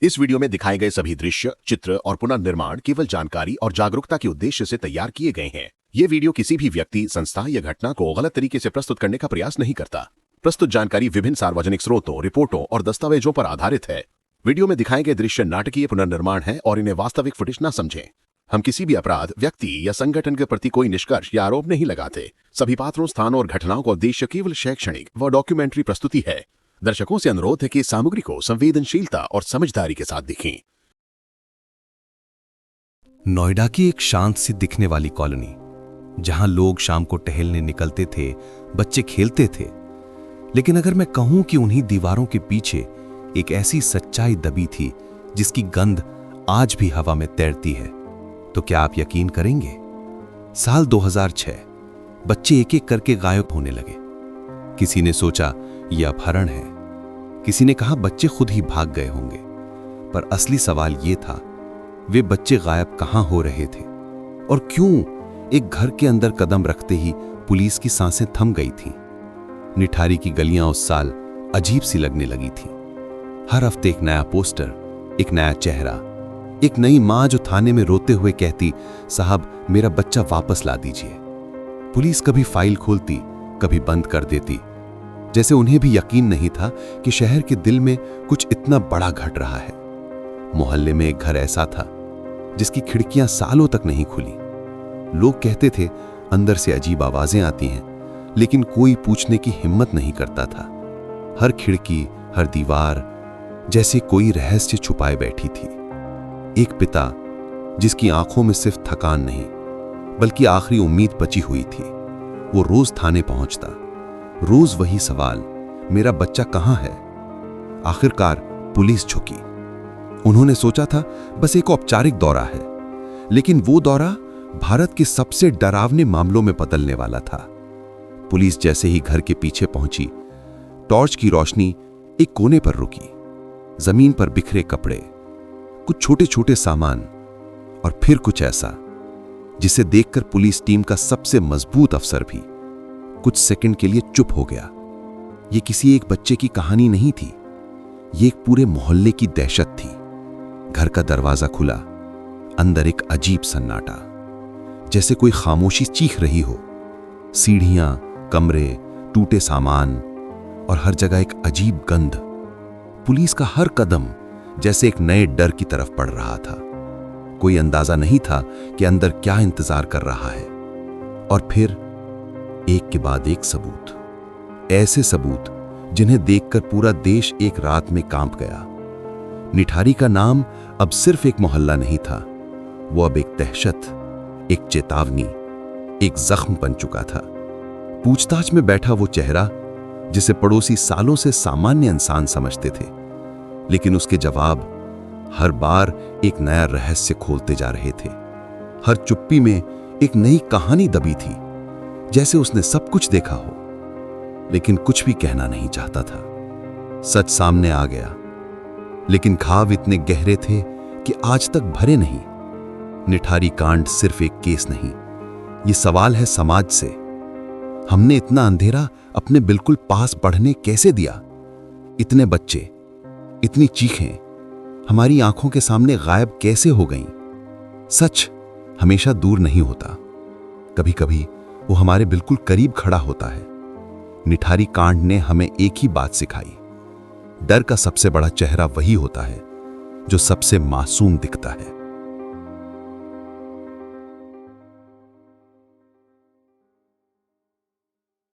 इस वीडियो में दिखाए गए सभी दृश्य, चित्र और पुनर्निर्माण केवल जानकारी और जागरूकता के उद्देश्य से तैयार किए गए हैं। ये वीडियो किसी भी व्यक्ति, संस्था या घटना को गलत तरीके से प्रस्तुत करने का प्रयास नहीं करता। प्रस्तुत जानकारी विभिन्न सार्वजनिक स्रोतों, रिपोर्टों और दस्तावेजों पर आधारित है। वीडियो में दिखाए गए दृश्य नाटकीय पुनर्निर्माण है और इन्हें वास्तविक फुटेज न समझें। हम किसी भी अपराध, व्यक्ति या संगठन के प्रति कोई निष्कर्ष या आरोप नहीं लगाते। सभी पात्रों, स्थानों और घटनाओं का उद्देश्य केवल शैक्षणिक व डॉक्यूमेंट्री प्रस्तुति है। दर्शकों से अनुरोध है कि इस सामग्री को संवेदनशीलता और समझदारी के साथ देखें। नोएडा की एक शांत सी दिखने वाली कॉलोनी, जहां लोग शाम को टहलने निकलते थे, बच्चे खेलते थे। लेकिन अगर मैं कहूं कि उन्हीं दीवारों के पीछे एक ऐसी सच्चाई दबी थी जिसकी गंध आज भी हवा में तैरती है, तो क्या आप यकीन करेंगे? साल 2006, बच्चे एक एक करके गायब होने लगे। किसी ने सोचा यह अपहरण है, किसी ने कहा बच्चे खुद ही भाग गए होंगे। पर असली सवाल यह था, वे बच्चे गायब कहां हो रहे थे और क्यों एक घर के अंदर कदम रखते ही पुलिस की सांसें थम गई थीं। निठारी की गलियां उस साल अजीब सी लगने लगी थीं। हर हफ्ते एक नया पोस्टर, एक नया चेहरा, एक नई मां जो थाने में रोते हुए कहती, साहब मेरा बच्चा वापस ला दीजिए। पुलिस कभी फाइल खोलती, कभी बंद कर देती, जैसे उन्हें भी यकीन नहीं था कि शहर के दिल में कुछ इतना बड़ा घट रहा है। मोहल्ले में एक घर ऐसा था जिसकी खिड़कियां सालों तक नहीं खुली। लोग कहते थे अंदर से अजीब आवाजें आती हैं, लेकिन कोई पूछने की हिम्मत नहीं करता था। हर खिड़की, हर दीवार जैसे कोई रहस्य छुपाए बैठी थी। एक पिता जिसकी आंखों में सिर्फ थकान नहीं बल्कि आखिरी उम्मीद बची हुई थी, वो रोज थाने पहुंचता। रोज वही सवाल, मेरा बच्चा कहां है? आखिरकार पुलिस झुकी। उन्होंने सोचा था बस एक औपचारिक दौरा है, लेकिन वो दौरा भारत के सबसे डरावने मामलों में बदलने वाला था। पुलिस जैसे ही घर के पीछे पहुंची, टॉर्च की रोशनी एक कोने पर रुकी। जमीन पर बिखरे कपड़े, कुछ छोटे छोटे सामान और फिर कुछ ऐसा जिसे देखकर पुलिस टीम का सबसे मजबूत अफसर भी कुछ सेकंड के लिए चुप हो गया। यह किसी एक बच्चे की कहानी नहीं थी, यह एक पूरे मोहल्ले की दहशत थी। घर का दरवाजा खुला, अंदर एक अजीब सन्नाटा, जैसे कोई खामोशी चीख रही हो। सीढ़ियां, कमरे, टूटे सामान और हर जगह एक अजीब गंध। पुलिस का हर कदम जैसे एक नए डर की तरफ बढ़ रहा था। कोई अंदाजा नहीं था कि अंदर क्या इंतजार कर रहा है। और फिर एक के बाद एक सबूत, ऐसे सबूत जिन्हें देखकर पूरा देश एक रात में कांप गया। निठारी का नाम अब सिर्फ एक मोहल्ला नहीं था, वो अब एक दहशत, एक चेतावनी, एक जख्म बन चुका था। पूछताछ में बैठा वो चेहरा जिसे पड़ोसी सालों से सामान्य इंसान समझते थे, लेकिन उसके जवाब हर बार एक नया रहस्य खोलते जा रहे थे। हर चुप्पी में एक नई कहानी दबी थी, जैसे उसने सब कुछ देखा हो लेकिन कुछ भी कहना नहीं चाहता था। सच सामने आ गया, लेकिन घाव इतने गहरे थे कि आज तक भरे नहीं। निठारी कांड सिर्फ एक केस नहीं, ये सवाल है समाज से। हमने इतना अंधेरा अपने बिल्कुल पास बढ़ने कैसे दिया? इतने बच्चे, इतनी चीखें हमारी आंखों के सामने गायब कैसे हो गईं? सच हमेशा दूर नहीं होता, कभी कभी वो हमारे बिल्कुल करीब खड़ा होता है। निठारी कांड ने हमें एक ही बात सिखाई, डर का सबसे बड़ा चेहरा वही होता है जो सबसे मासूम दिखता है।